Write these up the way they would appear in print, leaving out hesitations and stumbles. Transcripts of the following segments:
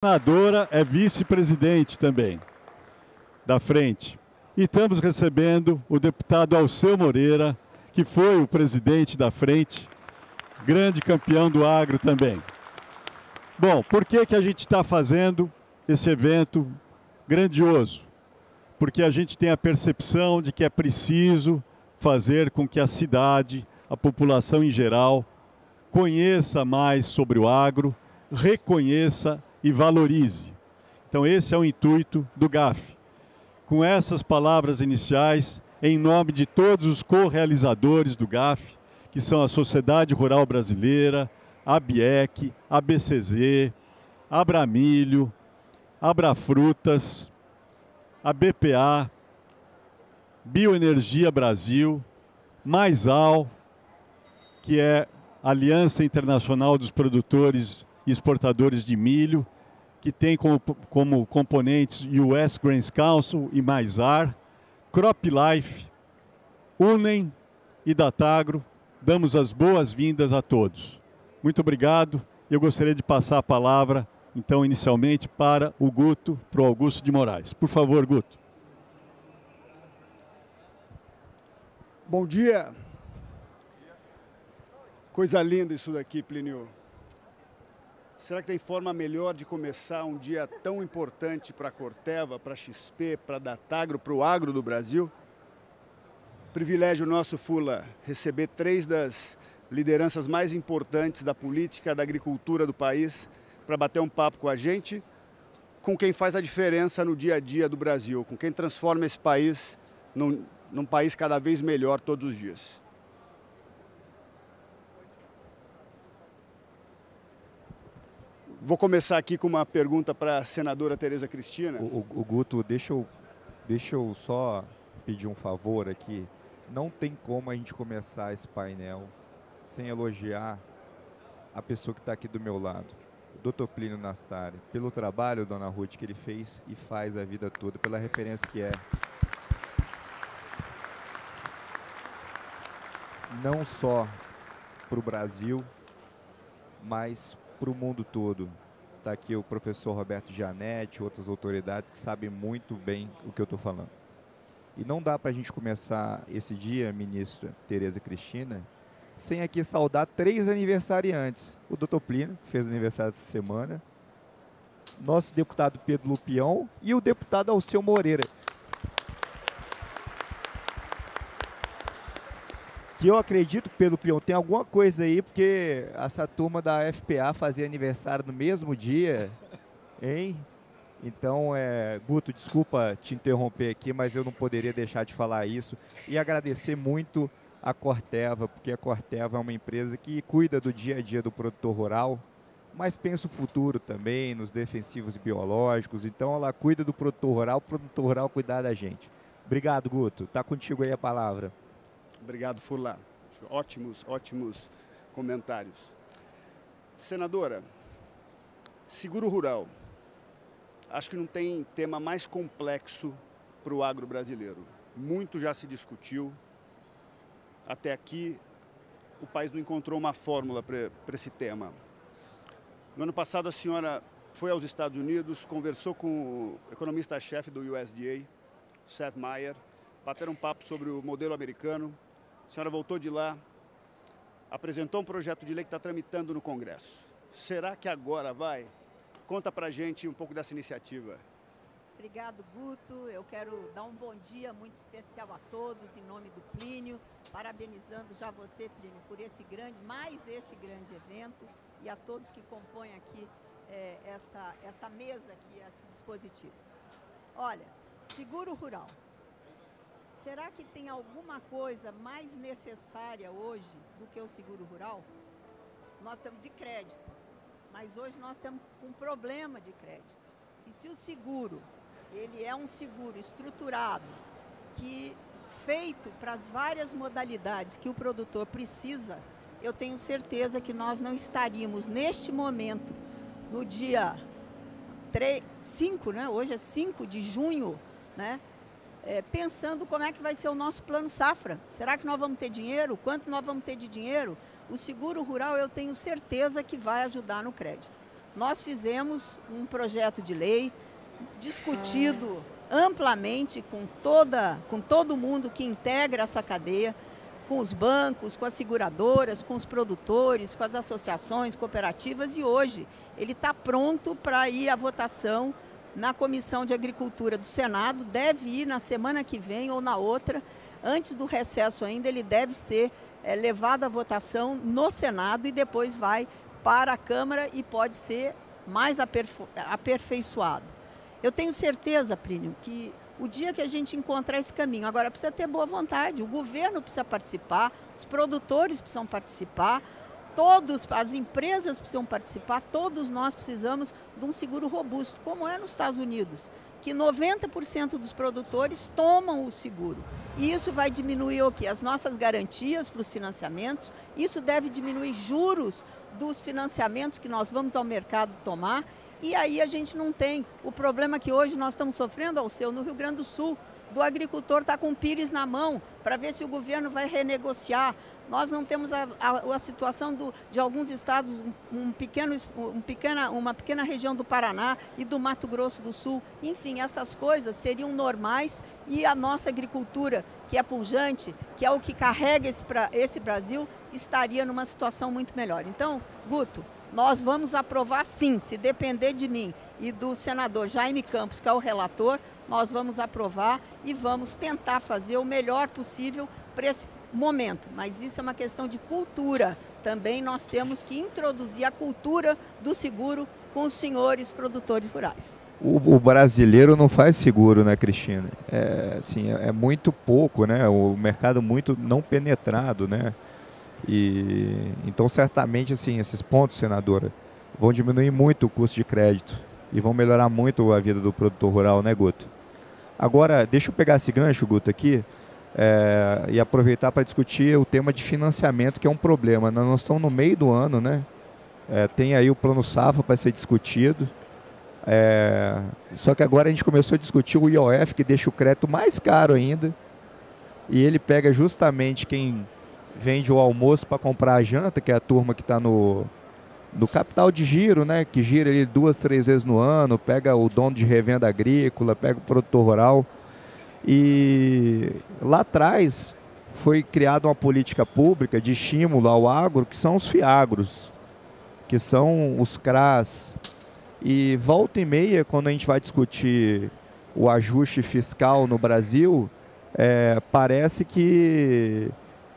Senadora é vice-presidente também da frente. E estamos recebendo o deputado Alceu Moreira, que foi o presidente da frente, grande campeão do agro também. Bom, por que a gente está fazendo esse evento grandioso? Porque a gente tem a percepção de que é preciso fazer com que a cidade, a população em geral, conheça mais sobre o agro, reconheça e valorize. Então esse é o intuito do GAF. Com essas palavras iniciais, em nome de todos os co-realizadores do GAF, que são a Sociedade Rural Brasileira, a BIEC, a BCZ, a Abramilho, a Abrafrutas, a BPA, Bioenergia Brasil, Maisal, que é a Aliança Internacional dos Produtores e Exportadores de Milho, que tem como componentes US Grains Council e Maisar, CropLife, Unem e Datagro. Damos as boas-vindas a todos. Muito obrigado. Eu gostaria de passar a palavra, então, inicialmente, para o Guto, para o Augusto de Moraes. Por favor, Guto. Bom dia. Coisa linda isso daqui, Plínio. Será que tem forma melhor de começar um dia tão importante para a Corteva, para a XP, para a Datagro, para o agro do Brasil? Privilégio nosso, Fula, receber 3 das lideranças mais importantes da política, da agricultura do país, para bater um papo com a gente, com quem faz a diferença no dia a dia do Brasil, com quem transforma esse país num país cada vez melhor todos os dias. Vou começar aqui com uma pergunta para a senadora Tereza Cristina. O Guto, deixa eu só pedir um favor aqui. Não tem como a gente começar esse painel sem elogiar a pessoa que está aqui do meu lado, o Dr. Plínio Nastari, pelo trabalho, dona Ruth, que ele fez e faz a vida toda, pela referência que é. Não só para o Brasil, mas para o mundo todo. Está aqui o professor Roberto Gianetti, outras autoridades que sabem muito bem o que eu estou falando. E não dá para a gente começar esse dia, ministra Tereza Cristina, sem aqui saudar 3 aniversariantes. O doutor Plínio, que fez aniversário essa semana, nosso deputado Pedro Lupião e o deputado Alceu Moreira. Que eu acredito, Pedro Pion, tem alguma coisa aí, porque essa turma da FPA fazia aniversário no mesmo dia, hein? Então, Guto, desculpa te interromper aqui, mas eu não poderia deixar de falar isso. E agradecer muito a Corteva, porque a Corteva é uma empresa que cuida do dia a dia do produtor rural, mas pensa o futuro também, nos defensivos biológicos. Então, ela cuida do produtor rural, o produtor rural cuidar da gente. Obrigado, Guto. Tá contigo aí a palavra. Obrigado, Furlan. Ótimos comentários. Senadora, seguro rural. Acho que não tem tema mais complexo para o agro brasileiro. Muito já se discutiu. Até aqui, o país não encontrou uma fórmula para esse tema. No ano passado, a senhora foi aos Estados Unidos, conversou com o economista-chefe do USDA, Seth Meyer, bateram um papo sobre o modelo americano. A senhora voltou de lá, apresentou um projeto de lei que está tramitando no Congresso. Será que agora vai? Conta pra gente um pouco dessa iniciativa. Obrigado, Guto. Eu quero dar um bom dia muito especial a todos, em nome do Plínio, parabenizando já você, Plínio, por esse grande evento e a todos que compõem aqui essa mesa aqui, esse dispositivo. Olha, seguro rural. Será que tem alguma coisa mais necessária hoje do que o seguro rural? Nós estamos de crédito, mas hoje nós estamos com problema de crédito. E se o seguro, ele é um seguro estruturado, feito para as várias modalidades que o produtor precisa, eu tenho certeza que nós não estaríamos neste momento, no dia 5, né? Hoje é 5 de junho, né? Pensando como é que vai ser o nosso plano safra. Será que nós vamos ter dinheiro? Quanto nós vamos ter de dinheiro? O seguro rural eu tenho certeza que vai ajudar no crédito. nós fizemos um projeto de lei discutido amplamente com todo mundo que integra essa cadeia, com os bancos, com as seguradoras, com os produtores, com as associações, cooperativas, e hoje ele está pronto para ir à votação na Comissão de Agricultura do Senado, deve ir na semana que vem ou na outra, antes do recesso ainda, ele deve ser levado à votação no Senado e depois vai para a Câmara e pode ser mais aperfeiçoado. Eu tenho certeza, Plínio, que o dia que a gente encontrar esse caminho, agora precisa ter boa vontade, o governo precisa participar, os produtores precisam participar, as empresas precisam participar, todos nós precisamos de um seguro robusto, como é nos Estados Unidos, que 90% dos produtores tomam o seguro. E isso vai diminuir o quê? As nossas garantias para os financiamentos, isso deve diminuir juros dos financiamentos que nós vamos ao mercado tomar, e aí a gente não tem o problema que hoje nós estamos sofrendo, Alceu, no Rio Grande do Sul, do agricultor estar com o pires na mão para ver se o governo vai renegociar. Nós não temos a situação de alguns estados, uma pequena região do Paraná e do Mato Grosso do Sul. Enfim, essas coisas seriam normais e a nossa agricultura, que é pujante, que é o que carrega esse Brasil, estaria numa situação muito melhor. Então, Guto, nós vamos aprovar sim, se depender de mim e do senador Jaime Campos, que é o relator, nós vamos aprovar e vamos tentar fazer o melhor possível para esse momento. Mas isso é uma questão de cultura. Também nós temos que introduzir a cultura do seguro com os senhores produtores rurais. O brasileiro não faz seguro, né, Cristina? É muito pouco, né? O mercado muito não penetrado, né? E então certamente assim, esses pontos, senadora, vão diminuir muito o custo de crédito e vão melhorar muito a vida do produtor rural, né, Guto? Agora, deixa eu pegar esse gancho, Guto, aqui e aproveitar para discutir o tema de financiamento, que é um problema. Nós estamos no meio do ano, né? Tem aí o Plano Safra para ser discutido. Só que agora a gente começou a discutir o IOF, que deixa o crédito mais caro ainda. E ele pega justamente quem vende o almoço para comprar a janta, que é a turma que está no capital de giro, né? Que gira ele 2, 3 vezes no ano, pega o dono de revenda agrícola, pega o produtor rural. E lá atrás foi criada uma política pública de estímulo ao agro, que são os FIAGROS, que são os CRAs. E volta e meia, quando a gente vai discutir o ajuste fiscal no Brasil, parece que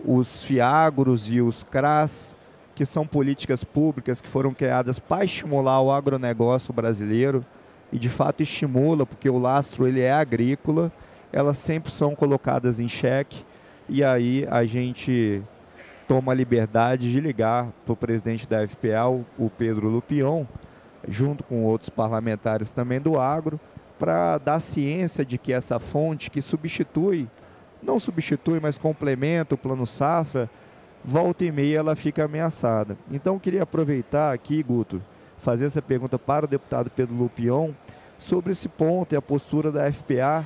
os FIAGROS e os CRAs, que são políticas públicas que foram criadas para estimular o agronegócio brasileiro, e de fato estimula, porque o lastro ele é agrícola, elas sempre são colocadas em xeque, e aí a gente toma a liberdade de ligar para o presidente da FPA, o Pedro Lupion, junto com outros parlamentares também do agro, para dar ciência de que essa fonte que não substitui, mas complementa o Plano Safra, volta e meia ela fica ameaçada. Então eu queria aproveitar aqui, Guto, fazer essa pergunta para o deputado Pedro Lupion sobre esse ponto e a postura da FPA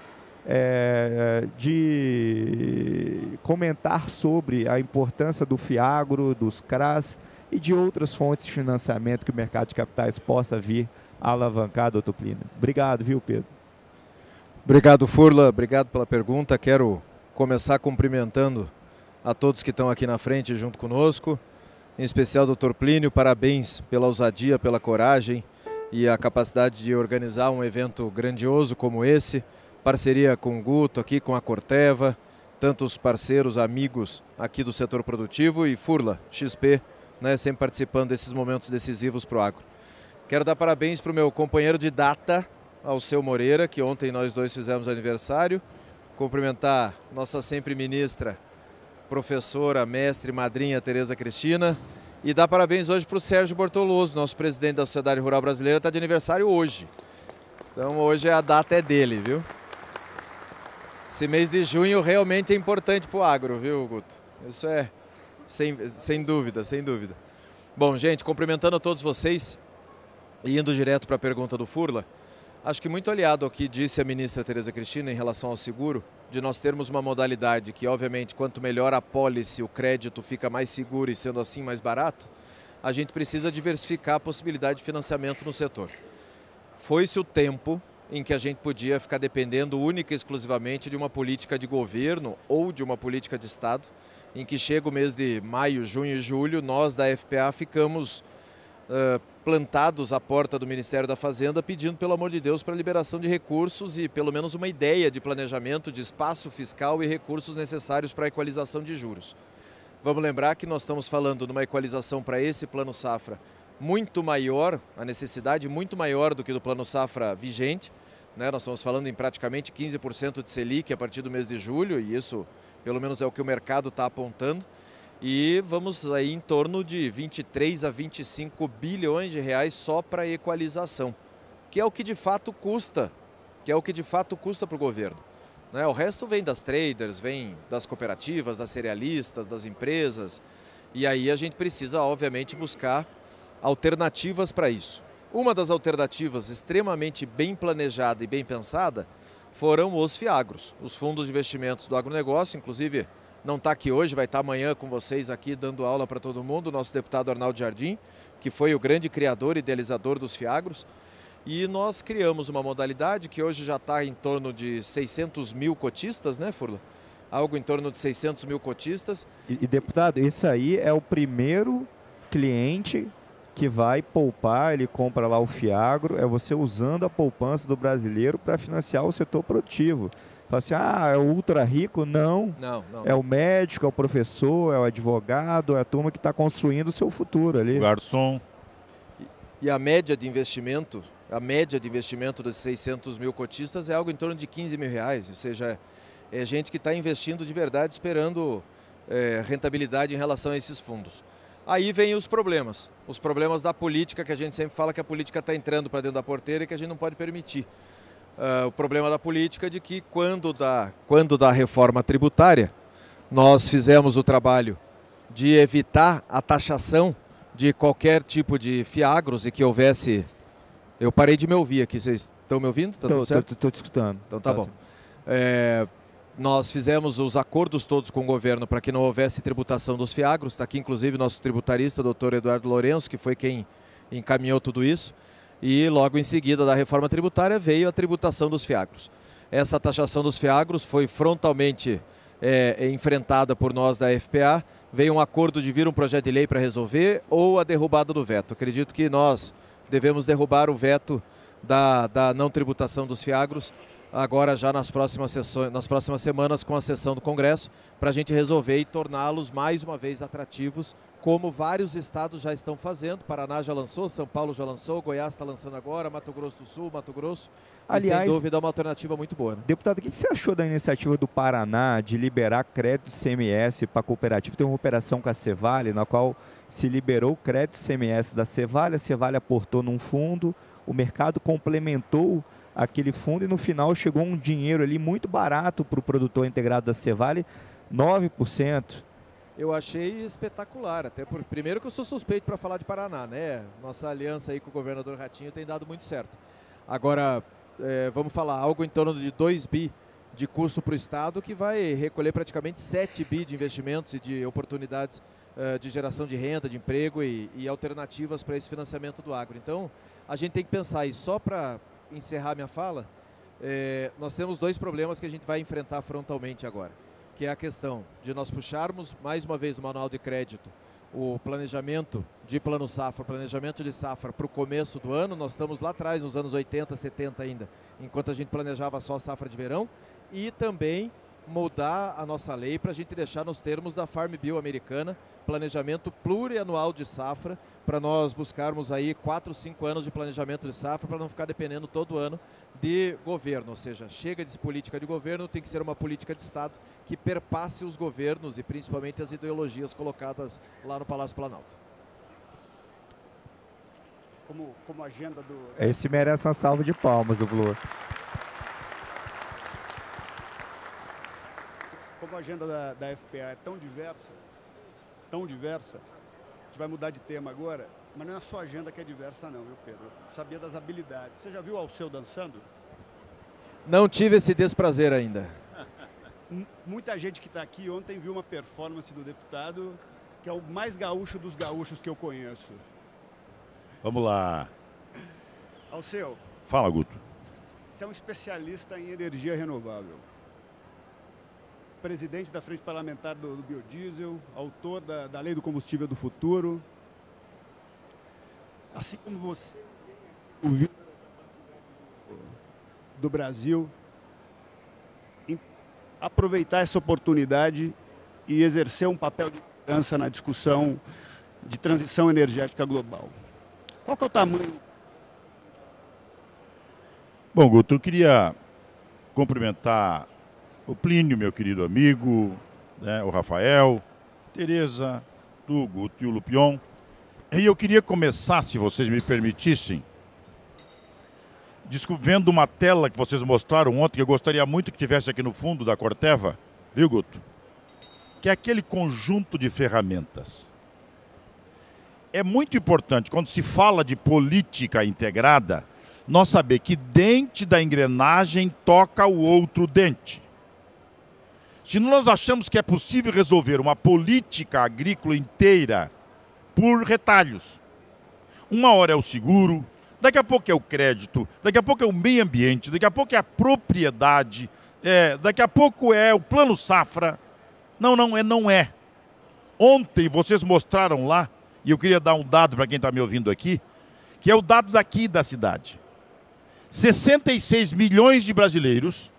de comentar sobre a importância do FIAGRO, dos CRAS e de outras fontes de financiamento que o mercado de capitais possa vir a alavancar, doutor Plínio. Obrigado, viu, Pedro? Obrigado, Furla. Obrigado pela pergunta. Quero começar cumprimentando a todos que estão aqui na frente junto conosco, em especial doutor Plínio, parabéns pela ousadia, pela coragem e a capacidade de organizar um evento grandioso como esse, parceria com o Guto, aqui com a Corteva, tantos parceiros, amigos aqui do setor produtivo e Furla, XP, né, sempre participando desses momentos decisivos para o agro. Quero dar parabéns para o meu companheiro de data, Alceu Moreira, que ontem nós dois fizemos aniversário, cumprimentar nossa sempre ministra, professora, mestre, madrinha Tereza Cristina e dar parabéns hoje para o Sérgio Bortoloso, nosso presidente da Sociedade Rural Brasileira, está de aniversário hoje. Então hoje a data é dele, viu? Esse mês de junho realmente é importante para o agro, viu, Guto? Isso é sem dúvida, sem dúvida. Bom, gente, cumprimentando a todos vocês e indo direto para a pergunta do Furla, acho que muito aliado ao que disse a ministra Tereza Cristina em relação ao seguro, de nós termos uma modalidade que, obviamente, quanto melhor a pólice, o crédito fica mais seguro e, sendo assim, mais barato, a gente precisa diversificar a possibilidade de financiamento no setor. Foi-se o tempo em que a gente podia ficar dependendo única e exclusivamente de uma política de governo ou de uma política de Estado, em que chega o mês de maio, junho e julho, nós da FPA ficamos plantados à porta do Ministério da Fazenda pedindo, pelo amor de Deus, para liberação de recursos e pelo menos uma ideia de planejamento de espaço fiscal e recursos necessários para a equalização de juros. Vamos lembrar que nós estamos falando de uma equalização para esse plano safra muito maior, a necessidade muito maior do que do plano safra vigente, né? Nós estamos falando em praticamente 15% de Selic a partir do mês de julho, e isso pelo menos é o que o mercado está apontando. E vamos aí em torno de 23 a 25 bilhões de reais só para a equalização, que é o que de fato custa, para o governo. Né? O resto vem das traders, vem das cooperativas, das cerealistas, das empresas, e aí a gente precisa, obviamente, buscar alternativas para isso. Uma das alternativas extremamente bem planejada e bem pensada foram os FIAGROS, os fundos de investimentos do agronegócio. Inclusive não está aqui hoje, vai estar amanhã com vocês aqui dando aula para todo mundo, o nosso deputado Arnaldo Jardim, que foi o grande criador e idealizador dos FIAGROS. E nós criamos uma modalidade que hoje já está em torno de 600 mil cotistas, né, Furla? Algo em torno de 600 mil cotistas. E deputado, isso aí é o primeiro cliente que vai poupar, ele compra lá o FIAGRO, é você usando a poupança do brasileiro para financiar o setor produtivo. Fala assim, é o ultra rico? Não. É o médico, é o professor, é o advogado, é a turma que está construindo o seu futuro ali. O garçom. E a média de investimento dos 600 mil cotistas é algo em torno de 15 mil reais, ou seja, é gente que está investindo de verdade, esperando rentabilidade em relação a esses fundos. Aí vem os problemas da política, que a gente sempre fala que a política está entrando para dentro da porteira e que a gente não pode permitir. O problema da política é de que quando da reforma tributária, nós fizemos o trabalho de evitar a taxação de qualquer tipo de FIAGROS e que houvesse... Eu parei de me ouvir aqui, vocês estão me ouvindo? Tá tudo certo? Estou te escutando. Então tá bom. Nós fizemos os acordos todos com o governo para que não houvesse tributação dos FIAGROS. Está aqui inclusive nosso tributarista, doutor Eduardo Lourenço, que foi quem encaminhou tudo isso. E logo em seguida da reforma tributária veio a tributação dos FIAGROS. Essa taxação dos FIAGROS foi frontalmente enfrentada por nós da FPA. Veio um acordo de vir um projeto de lei para resolver ou a derrubada do veto. Acredito que nós devemos derrubar o veto da não tributação dos FIAGROS agora já nas próximas semanas com a sessão do Congresso, para a gente resolver e torná-los mais uma vez atrativos, como vários estados já estão fazendo. Paraná já lançou, São Paulo já lançou, Goiás está lançando agora, Mato Grosso do Sul, Mato Grosso. Aliás, sem dúvida é uma alternativa muito boa. Né? Deputado, o que você achou da iniciativa do Paraná de liberar crédito CMS para a cooperativa? Tem uma operação com a Cevale, na qual se liberou o crédito CMS da Cevale, a Cevale aportou num fundo, o mercado complementou aquele fundo e no final chegou um dinheiro ali muito barato para o produtor integrado da Cevale, 9%. Eu achei espetacular, até primeiro que eu sou suspeito para falar de Paraná, né? Nossa aliança aí com o governador Ratinho tem dado muito certo. Agora, vamos falar algo em torno de 2 bi de custo para o Estado, que vai recolher praticamente 7 bi de investimentos e de oportunidades de geração de renda, de emprego e alternativas para esse financiamento do agro. Então, a gente tem que pensar, e só para encerrar minha fala, nós temos 2 problemas que a gente vai enfrentar frontalmente agora, que é a questão de nós puxarmos, mais uma vez, no manual de crédito, o planejamento de plano safra, o planejamento de safra para o começo do ano. Nós estamos lá atrás, nos anos 80, 70 ainda, enquanto a gente planejava só a safra de verão, e também mudar a nossa lei para a gente deixar nos termos da Farm Bill americana, planejamento plurianual de safra, para nós buscarmos aí 4, 5 anos de planejamento de safra, para não ficar dependendo todo ano de governo, ou seja, chega de política de governo, tem que ser uma política de Estado que perpasse os governos e principalmente as ideologias colocadas lá no Palácio Planalto. Como agenda do... Esse merece uma salva de palmas do Blue. Como a agenda da FPA é tão diversa, a gente vai mudar de tema agora, mas não é só a agenda que é diversa não, viu, Pedro? Eu sabia das habilidades. Você já viu o Alceu dançando? Não tive esse desprazer ainda. Muita gente que está aqui ontem viu uma performance do deputado que é o mais gaúcho dos gaúchos que eu conheço. Vamos lá. Alceu, Fala, Guto. você é um especialista em energia renovável. Presidente da Frente Parlamentar do Biodiesel, autor da Lei do Combustível do Futuro. Assim como você, o vídeo do Brasil, em aproveitar essa oportunidade e exercer um papel de liderança na discussão de transição energética global. Qual que é o tamanho? Bom, Guto, eu queria cumprimentar o Plínio, meu querido amigo, né, o Rafael, Tereza, o Guto e o Lupion. E eu queria começar, se vocês me permitissem, vendo uma tela que vocês mostraram ontem, que eu gostaria muito que tivesse aqui no fundo da Corteva, viu, Guto? Que é aquele conjunto de ferramentas. É muito importante, quando se fala de política integrada, nós saber que dente da engrenagem toca o outro dente. Se nós achamos que é possível resolver uma política agrícola inteira por retalhos, uma hora é o seguro, daqui a pouco é o crédito, daqui a pouco é o meio ambiente, daqui a pouco é a propriedade, daqui a pouco é o plano safra. Não é. Ontem vocês mostraram lá, e eu queria dar um dado para quem está me ouvindo aqui, que é o dado daqui da cidade. 66 milhões de brasileiros,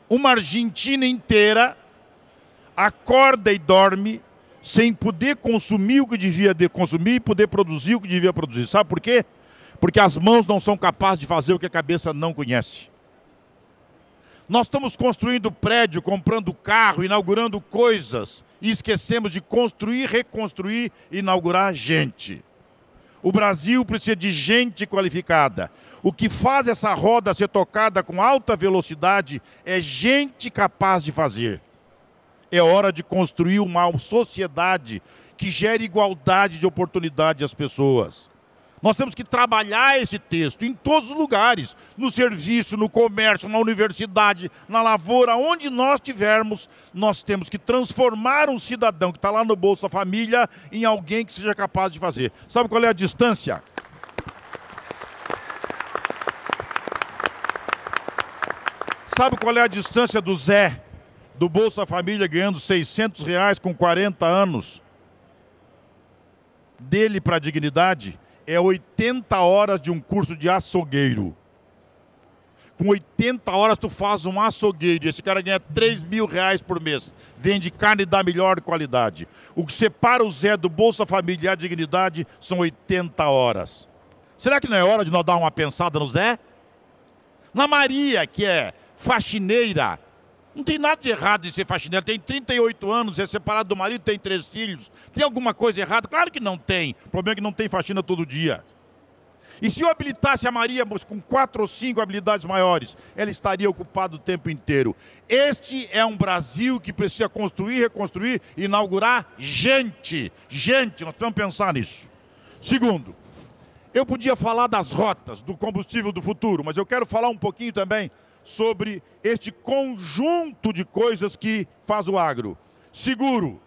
uma Argentina inteira, acorda e dorme sem poder consumir o que devia consumir e poder produzir o que devia produzir. Sabe por quê? Porque as mãos não são capazes de fazer o que a cabeça não conhece. Nós estamos construindo prédio, comprando carro, inaugurando coisas e esquecemos de construir, reconstruir e inaugurar gente. O Brasil precisa de gente qualificada. O que faz essa roda ser tocada com alta velocidade é gente capaz de fazer. É hora de construir uma sociedade que gere igualdade de oportunidade às pessoas. Nós temos que trabalhar esse texto em todos os lugares, no serviço, no comércio, na universidade, na lavoura, onde nós tivermos, nós temos que transformar um cidadão que está lá no Bolsa Família em alguém que seja capaz de fazer. Sabe qual é a distância? Sabe qual é a distância do Zé, do Bolsa Família, ganhando R$600 com 40 anos? Dele para a dignidade? É 80 horas de um curso de açougueiro. Com 80 horas tu faz um açougueiro e esse cara ganha R$3.000 por mês. Vende carne da melhor qualidade. O que separa o Zé do Bolsa Família e a dignidade são 80 horas. Será que não é hora de nós dar uma pensada no Zé? Na Maria, que é faxineira. Não tem nada de errado em ser faxineira. Tem 38 anos, é separado do marido, tem 3 filhos. Tem alguma coisa errada? Claro que não tem. O problema é que não tem faxina todo dia. E se eu habilitasse a Maria com 4 ou 5 habilidades maiores, ela estaria ocupada o tempo inteiro. Este é um Brasil que precisa construir, reconstruir, inaugurar gente. Gente, nós precisamos pensar nisso. Segundo, eu podia falar das rotas do combustível do futuro, mas eu quero falar um pouquinho também sobre este conjunto de coisas que faz o agro. Seguro.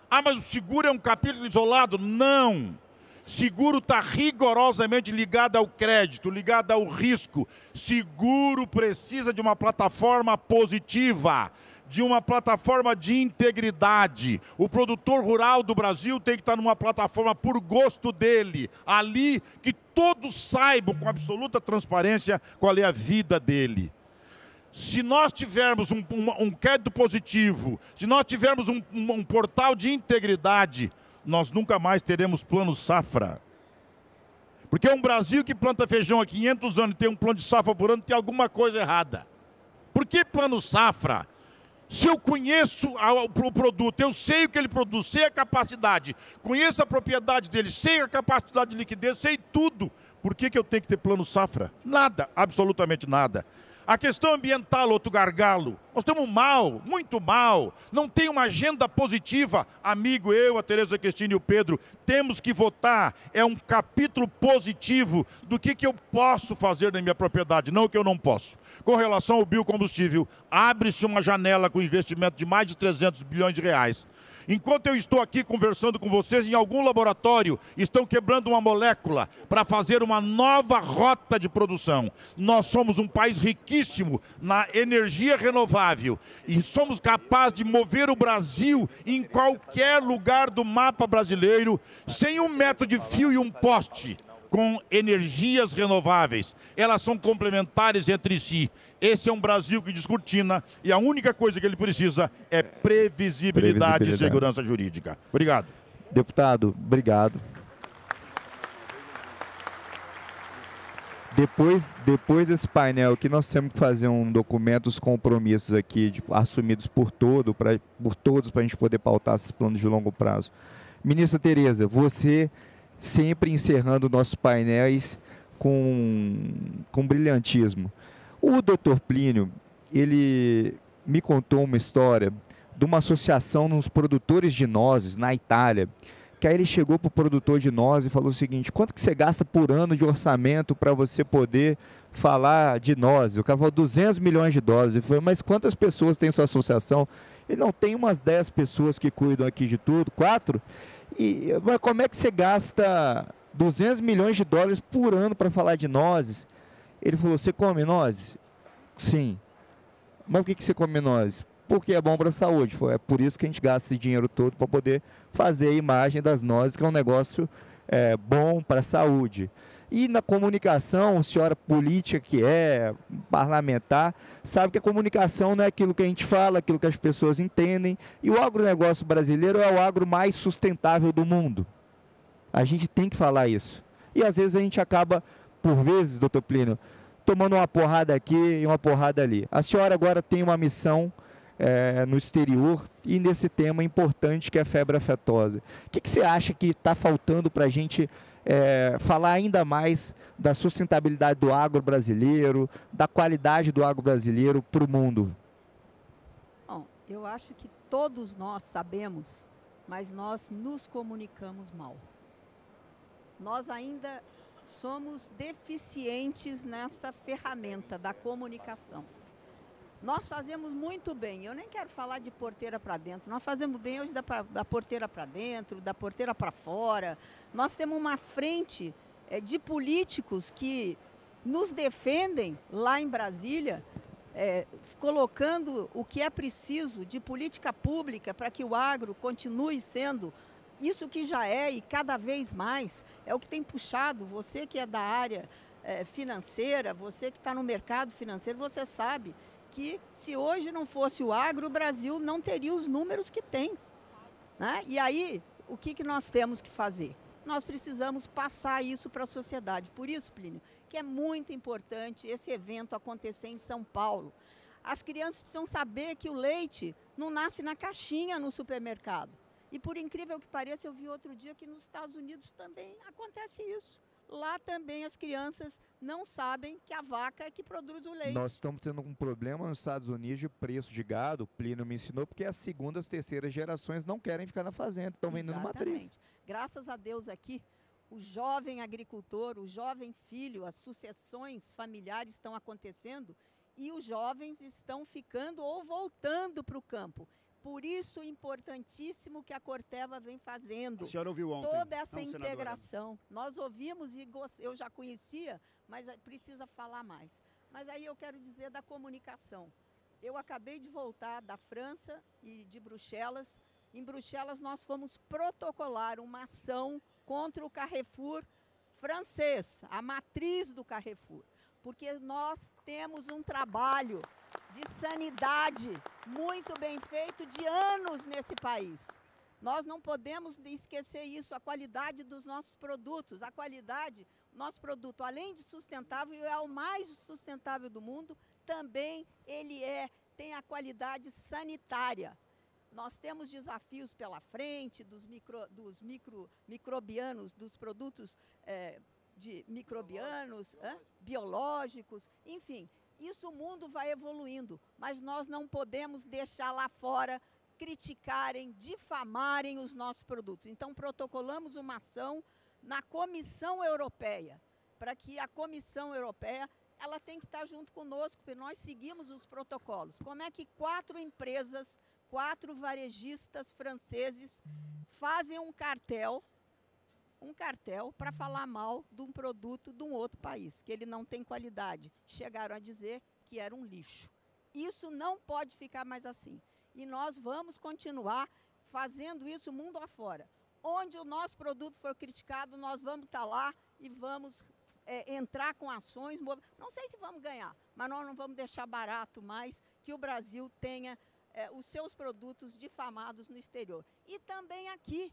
Ah, mas o seguro é um capítulo isolado? Não. Seguro está rigorosamente ligado ao crédito, ligado ao risco. Seguro precisa de uma plataforma positiva, de uma plataforma de integridade. O produtor rural do Brasil tem que estar numa plataforma por gosto dele, ali que todos saibam com absoluta transparência qual é a vida dele. Se nós tivermos um crédito positivo, se nós tivermos um portal de integridade, nós nunca mais teremos plano safra. Porque um Brasil que planta feijão há 500 anos e tem um plano de safra por ano, tem alguma coisa errada. Por que plano safra? Se eu conheço o produto, eu sei o que ele produz, sei a capacidade, conheço a propriedade dele, sei a capacidade de liquidez, sei tudo. Por que eu tenho que ter plano safra? Nada, absolutamente nada. A questão ambiental, outro gargalo. Nós estamos mal, muito mal. Não tem uma agenda positiva. Amigo, eu, a Tereza Cristina e o Pedro, temos que votar. É um capítulo positivo do que eu posso fazer na minha propriedade, não o que eu não posso. Com relação ao biocombustível, abre-se uma janela com investimento de mais de 300 bilhões de reais. Enquanto eu estou aqui conversando com vocês, em algum laboratório estão quebrando uma molécula para fazer uma nova rota de produção. Nós somos um país riquíssimo na energia renovável e somos capazes de mover o Brasil em qualquer lugar do mapa brasileiro sem 1 metro de fio e um poste, com energias renováveis. Elas são complementares entre si. Esse é um Brasil que descortina e a única coisa que ele precisa é previsibilidade e segurança jurídica. Obrigado. Deputado, obrigado. Depois desse painel aqui, nós temos que fazer um documento, os compromissos aqui assumidos por todos, para a gente poder pautar esses planos de longo prazo. Ministra Tereza, você sempre encerrando nossos painéis com brilhantismo. O doutor Plínio, ele me contou uma história de uma associação nos produtores de nozes na Itália, que aí ele chegou para o produtor de nozes e falou o seguinte: quanto que você gasta por ano de orçamento para você poder falar de nozes? O cara falou $200 milhões. Ele falou, mas quantas pessoas tem sua associação? Ele não tem umas 10 pessoas que cuidam aqui de tudo, 4? Mas como é que você gasta $200 milhões por ano para falar de nozes? Ele falou, você come nozes? Sim. Mas por que você come nozes? Porque é bom para a saúde. É por isso que a gente gasta esse dinheiro todo para poder fazer a imagem das nozes, que é um negócio bom para a saúde. E na comunicação, senhora política que é, parlamentar, sabe que a comunicação não é aquilo que a gente fala, aquilo que as pessoas entendem. E o agronegócio brasileiro é o agro mais sustentável do mundo. A gente tem que falar isso. E às vezes a gente acaba, por vezes, doutor Plínio, tomando uma porrada aqui e uma porrada ali. A senhora agora tem uma missão no exterior e nesse tema importante que é a febre aftosa. O que você acha que está faltando para a gente falar ainda mais da sustentabilidade do agro brasileiro, da qualidade do agro brasileiro para o mundo? Bom, eu acho que todos nós sabemos, mas nós nos comunicamos mal. Nós ainda somos deficientes nessa ferramenta da comunicação. Nós fazemos muito bem, eu nem quero falar de porteira para dentro, nós fazemos bem hoje da porteira para dentro, da porteira para fora. Nós temos uma frente de políticos que nos defendem lá em Brasília, colocando o que é preciso de política pública para que o agro continue sendo isso que já é e cada vez mais. É o que tem puxado, você que é da área financeira, você que está no mercado financeiro, você sabe que se hoje não fosse o agro, o Brasil não teria os números que tem, né? E aí, o que nós temos que fazer? Nós precisamos passar isso para a sociedade. Por isso, Plínio, que é muito importante esse evento acontecer em São Paulo. As crianças precisam saber que o leite não nasce na caixinha no supermercado. E por incrível que pareça, eu vi outro dia que nos Estados Unidos também acontece isso. Lá também as crianças não sabem que a vaca é que produz o leite. Nós estamos tendo um problema nos Estados Unidos de preço de gado, o Plínio me ensinou, porque as segundas, terceiras gerações não querem ficar na fazenda, estão vendendo matriz. Graças a Deus aqui, o jovem agricultor, o jovem filho, as sucessões familiares estão acontecendo e os jovens estão ficando ou voltando para o campo. Por isso, importantíssimo que a Corteva vem fazendo. A senhora ouviu ontem? Toda essa integração. Senadora. Nós ouvimos e eu já conhecia, mas precisa falar mais. Mas aí eu quero dizer da comunicação. Eu acabei de voltar da França e de Bruxelas. Em Bruxelas, nós fomos protocolar uma ação contra o Carrefour francês, a matriz do Carrefour. Porque nós temos um trabalho de sanidade muito bem feito de anos nesse país. Nós não podemos esquecer isso, a qualidade dos nossos produtos. A qualidade, nosso produto, além de sustentável, é o mais sustentável do mundo, também ele tem a qualidade sanitária. Nós temos desafios pela frente dos microbianos, dos produtos de microbianos, biológicos, enfim. Isso o mundo vai evoluindo, mas nós não podemos deixar lá fora criticarem, difamarem os nossos produtos. Então, protocolamos uma ação na Comissão Europeia, para que a Comissão Europeia ela tem que estar junto conosco, porque nós seguimos os protocolos. Como é que 4 empresas, 4 varejistas franceses fazem um cartel para falar mal de um produto de um outro país, que ele não tem qualidade. Chegaram a dizer que era um lixo. Isso não pode ficar mais assim. E nós vamos continuar fazendo isso mundo afora. Onde o nosso produto for criticado, nós vamos estar lá e vamos entrar com ações. Não sei se vamos ganhar, mas nós não vamos deixar barato mais que o Brasil tenha os seus produtos difamados no exterior. E também aqui.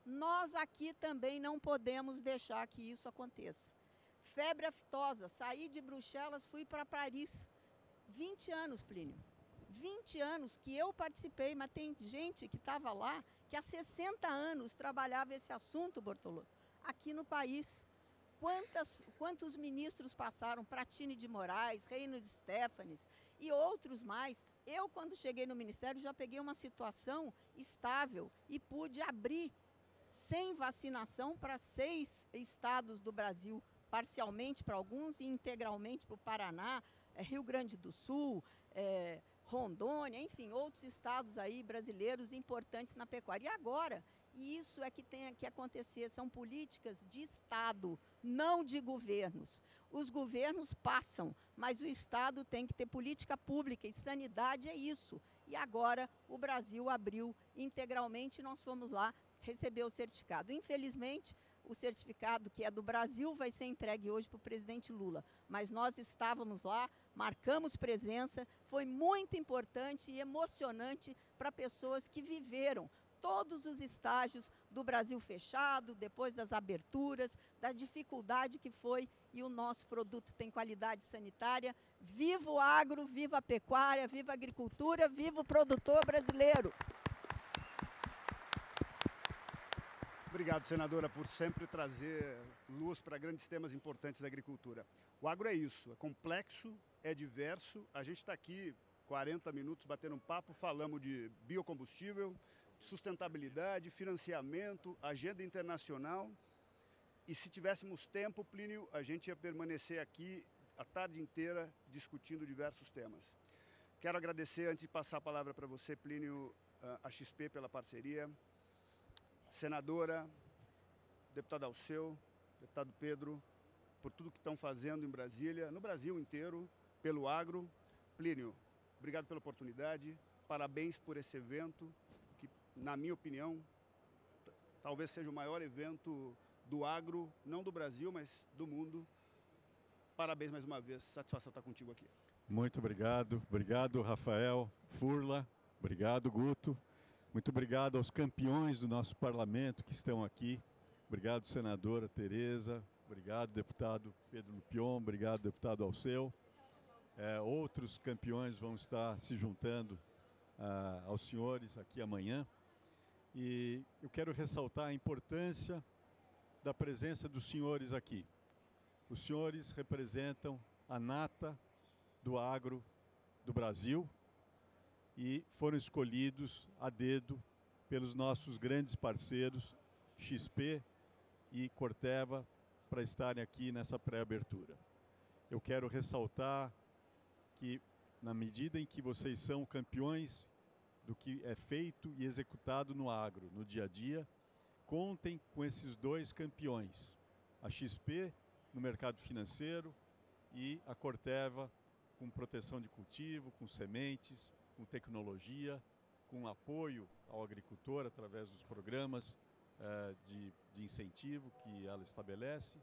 Nós aqui também não podemos deixar que isso aconteça. Febre aftosa, saí de Bruxelas, fui para Paris. 20 anos, Plínio. 20 anos que eu participei, mas tem gente que estava lá, que há 60 anos trabalhava esse assunto, Bortolotto, aqui no país. Quantos ministros passaram? Pratini de Moraes, Reino de Stefanes e outros mais. Eu, quando cheguei no Ministério, já peguei uma situação estável e pude abrir sem vacinação para 6 estados do Brasil, parcialmente para alguns e integralmente para o Paraná, Rio Grande do Sul, Rondônia, enfim, outros estados aí brasileiros importantes na pecuária. E agora, isso é que tem que acontecer, são políticas de Estado, não de governos. Os governos passam, mas o Estado tem que ter política pública e sanidade é isso. E agora o Brasil abriu integralmente e nós fomos lá receber o certificado. Infelizmente, o certificado que é do Brasil vai ser entregue hoje para o presidente Lula. Mas nós estávamos lá, marcamos presença, foi muito importante e emocionante para pessoas que viveram todos os estágios do Brasil fechado, depois das aberturas, da dificuldade que foi, e o nosso produto tem qualidade sanitária. Viva o agro, viva a pecuária, viva a agricultura, viva o produtor brasileiro! Obrigado, senadora, por sempre trazer luz para grandes temas importantes da agricultura. O agro é isso, é complexo, é diverso. A gente está aqui 40 minutos batendo um papo, falamos de biocombustível, sustentabilidade, financiamento, agenda internacional. E se tivéssemos tempo, Plínio, a gente ia permanecer aqui a tarde inteira discutindo diversos temas. Quero agradecer, antes de passar a palavra para você, Plínio, a XP pela parceria. Senadora, deputado Alceu, deputado Pedro, por tudo que estão fazendo em Brasília, no Brasil inteiro, pelo agro. Plínio, obrigado pela oportunidade, parabéns por esse evento, que, na minha opinião, talvez seja o maior evento do agro, não do Brasil, mas do mundo. Parabéns mais uma vez, satisfação estar contigo aqui. Muito obrigado. Obrigado, Rafael, Furla, obrigado, Guto. Muito obrigado aos campeões do nosso parlamento que estão aqui. Obrigado, senadora Tereza. Obrigado, deputado Pedro Lupion. Obrigado, deputado Alceu. Outros campeões vão estar se juntando aos senhores aqui amanhã. E eu quero ressaltar a importância da presença dos senhores aqui. Os senhores representam a nata do agro do Brasil e foram escolhidos a dedo pelos nossos grandes parceiros, XP e Corteva, para estarem aqui nessa pré-abertura. Eu quero ressaltar que, na medida em que vocês são campeões do que é feito e executado no agro, no dia a dia, contem com esses 2 campeões, a XP no mercado financeiro e a Corteva com proteção de cultivo, com sementes, com tecnologia, com apoio ao agricultor através dos programas de incentivo que ela estabelece.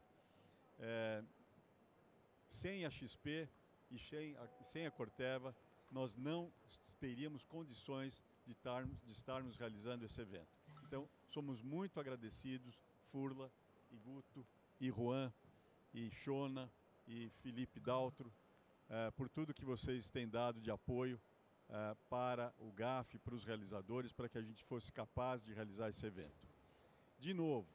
Sem a XP e sem a Corteva, nós não teríamos condições de estarmos realizando esse evento. Então, somos muito agradecidos, Furla, e Guto, e Juan, e Shona, e Felipe Daltro, por tudo que vocês têm dado de apoio para o GAF, para os realizadores, para que a gente fosse capaz de realizar esse evento. De novo,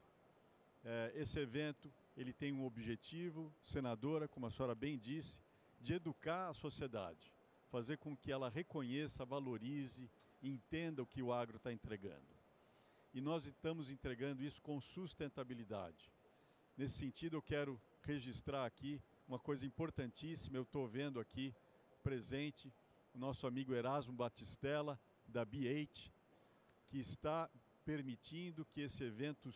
esse evento ele tem um objetivo, senadora, como a senhora bem disse, de educar a sociedade, fazer com que ela reconheça, valorize e entenda o que o agro está entregando. E nós estamos entregando isso com sustentabilidade. Nesse sentido, eu quero registrar aqui uma coisa importantíssima. Eu estou vendo aqui presente o nosso amigo Erasmo Batistella, da B8, que está permitindo que esse evento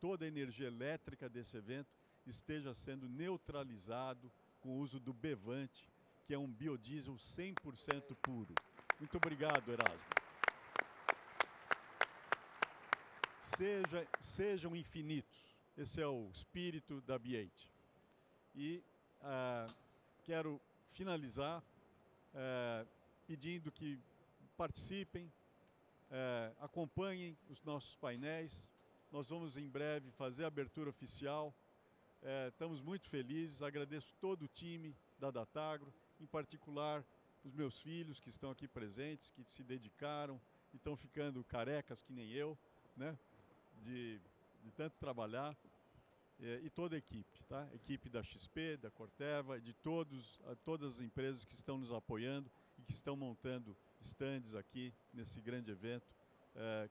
toda a energia elétrica desse evento esteja sendo neutralizado com o uso do Bevante, que é um biodiesel 100% puro. Muito obrigado, Erasmo. Sejam infinitos. Esse é o espírito da B8. E quero finalizar pedindo que participem, acompanhem os nossos painéis. Nós vamos em breve fazer a abertura oficial. Estamos muito felizes. Agradeço todo o time da Datagro, em particular os meus filhos que estão aqui presentes, que se dedicaram e estão ficando carecas que nem eu, né? De tanto trabalhar, e toda a equipe, tá? Equipe da XP, da Corteva, de todas as empresas que estão nos apoiando e que estão montando stands aqui nesse grande evento,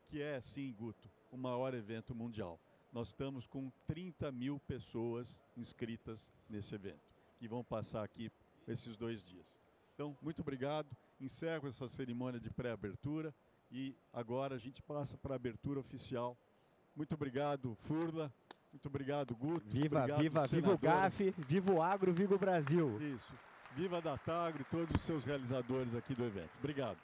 que é, sim, Guto, o maior evento mundial. Nós estamos com 30 mil pessoas inscritas nesse evento, que vão passar aqui esses 2 dias. Então, muito obrigado. Encerro essa cerimônia de pré-abertura e agora a gente passa para a abertura oficial. Muito obrigado, Furla. Muito obrigado, Guto. Viva o GAF, viva o agro, viva o Brasil. Isso. Viva a Datagro e todos os seus realizadores aqui do evento. Obrigado.